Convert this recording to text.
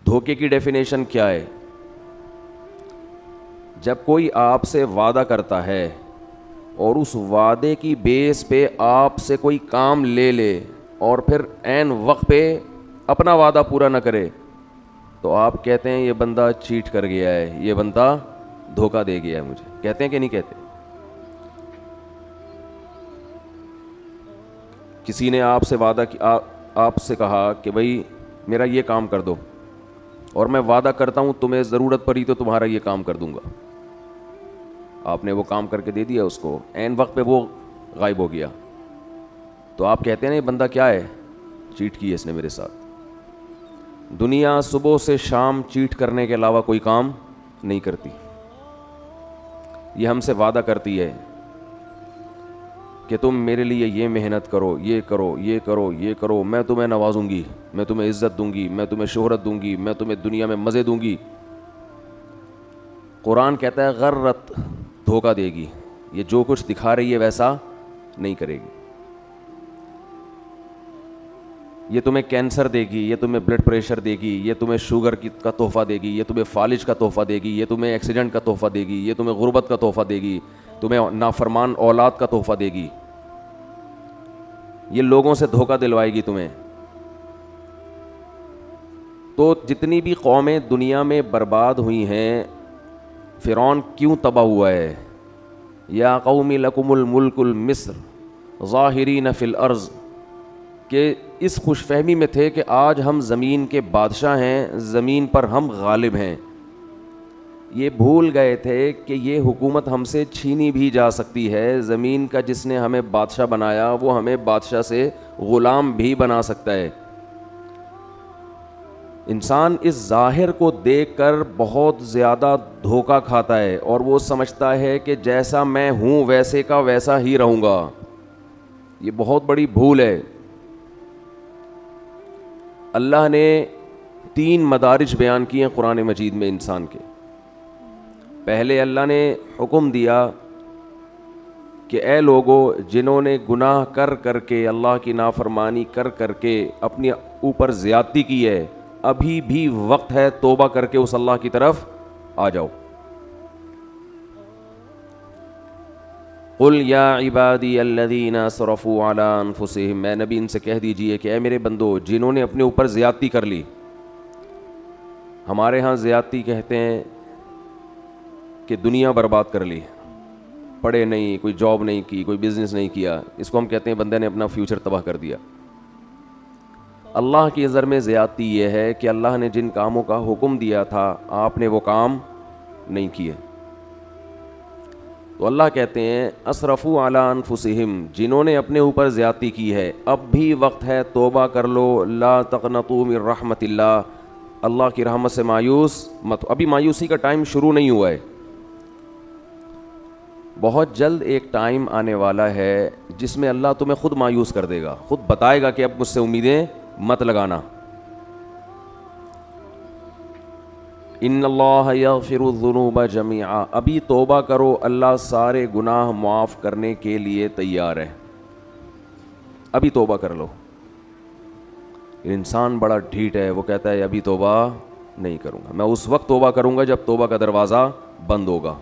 دھوکے کی ڈیفینیشن کیا ہے؟ جب کوئی آپ سے وعدہ کرتا ہے اور اس وعدے کی بیس پہ آپ سے کوئی کام لے لے اور پھر عین وقت پہ اپنا وعدہ پورا نہ کرے، تو آپ کہتے ہیں یہ بندہ چیٹ کر گیا ہے، یہ بندہ دھوکہ دے گیا ہے مجھے. کہتے ہیں کہ نہیں کہتے؟ کسی نے آپ سے وعدہ آپ سے کہا کہ بھائی میرا یہ کام کر دو، اور میں وعدہ کرتا ہوں تمہیں ضرورت پڑی تو تمہارا یہ کام کر دوں گا. آپ نے وہ کام کر کے دے دیا اس کو، عین وقت پہ وہ غائب ہو گیا، تو آپ کہتے ہیں یہ بندہ کیا ہے؟ چیٹ کی ہے اس نے میرے ساتھ. دنیا صبح سے شام چیٹ کرنے کے علاوہ کوئی کام نہیں کرتی. یہ ہم سے وعدہ کرتی ہے کہ تم میرے لیے یہ محنت کرو، یہ کرو، یہ کرو، یہ کرو، میں تمہیں نوازوں گی، میں تمہیں عزت دوں گی، میں تمہیں شہرت دوں گی، میں تمہیں دنیا میں مزے دوں گی. قرآن کہتا ہے غرت، دھوکہ دے گی. یہ جو کچھ دکھا رہی ہے ویسا نہیں کرے گی. یہ تمہیں کینسر دے گی، یہ تمہیں بلڈ پریشر دے گی، یہ تمہیں شوگر کا تحفہ دے گی، یہ تمہیں فالج کا تحفہ دے گی، یہ تمہیں ایکسیڈنٹ کا تحفہ دے گی، یہ تمہیں غربت کا تحفہ دے گی، تمہیں نافرمان اولاد کا تحفہ دے گی. یہ لوگوں سے دھوکہ دلوائے گی تمہیں. تو جتنی بھی قومیں دنیا میں برباد ہوئی ہیں، فرعون کیوں تباہ ہوا ہے؟ یا قوم لکم الملک المصر ظاہرین فی الارض، کہ اس خوش فہمی میں تھے کہ آج ہم زمین کے بادشاہ ہیں، زمین پر ہم غالب ہیں. یہ بھول گئے تھے کہ یہ حکومت ہم سے چھینی بھی جا سکتی ہے. زمین کا جس نے ہمیں بادشاہ بنایا وہ ہمیں بادشاہ سے غلام بھی بنا سکتا ہے. انسان اس ظاہر کو دیکھ کر بہت زیادہ دھوکہ کھاتا ہے اور وہ سمجھتا ہے کہ جیسا میں ہوں ویسے کا ویسا ہی رہوں گا. یہ بہت بڑی بھول ہے. اللہ نے 3 مدارج بیان کیے ہیں قرآن مجید میں انسان کے. پہلے اللہ نے حکم دیا کہ اے لوگو جنہوں نے گناہ کر کر کے، اللہ کی نافرمانی کر کر کے اپنے اوپر زیادتی کی ہے، ابھی بھی وقت ہے توبہ کر کے اس اللہ کی طرف آ جاؤ. قل یا عبادی الذین اسرفوا علی انفسہم، اے نبی ان سے کہہ دیجئے کہ اے میرے بندو جنہوں نے اپنے اوپر زیادتی کر لی. ہمارے ہاں زیادتی کہتے ہیں کہ دنیا برباد کر لی، پڑھے نہیں، کوئی جاب نہیں کی، کوئی بزنس نہیں کیا، اس کو ہم کہتے ہیں بندے نے اپنا فیوچر تباہ کر دیا. اللہ کی نظر میں زیادتی یہ ہے کہ اللہ نے جن کاموں کا حکم دیا تھا آپ نے وہ کام نہیں کیے. تو اللہ کہتے ہیں اسرفوا علی انفسہم، جنہوں نے اپنے اوپر زیادتی کی ہے اب بھی وقت ہے توبہ کر لو. لا تقنطوا من رحمت اللہ، اللہ کی رحمت سے مایوس مت. ابھی مایوسی کا ٹائم شروع نہیں ہوا ہے. بہت جلد ایک ٹائم آنے والا ہے جس میں اللہ تمہیں خود مایوس کر دے گا، خود بتائے گا کہ اب مجھ سے امیدیں مت لگانا. ان اللہ یغفر الذنوب جميعا، ابھی توبہ کرو، اللہ سارے گناہ معاف کرنے کے لیے تیار ہے. ابھی توبہ کر لو. انسان بڑا ڈھیٹ ہے، وہ کہتا ہے ابھی توبہ نہیں کروں گا، میں اس وقت توبہ کروں گا جب توبہ کا دروازہ بند ہوگا.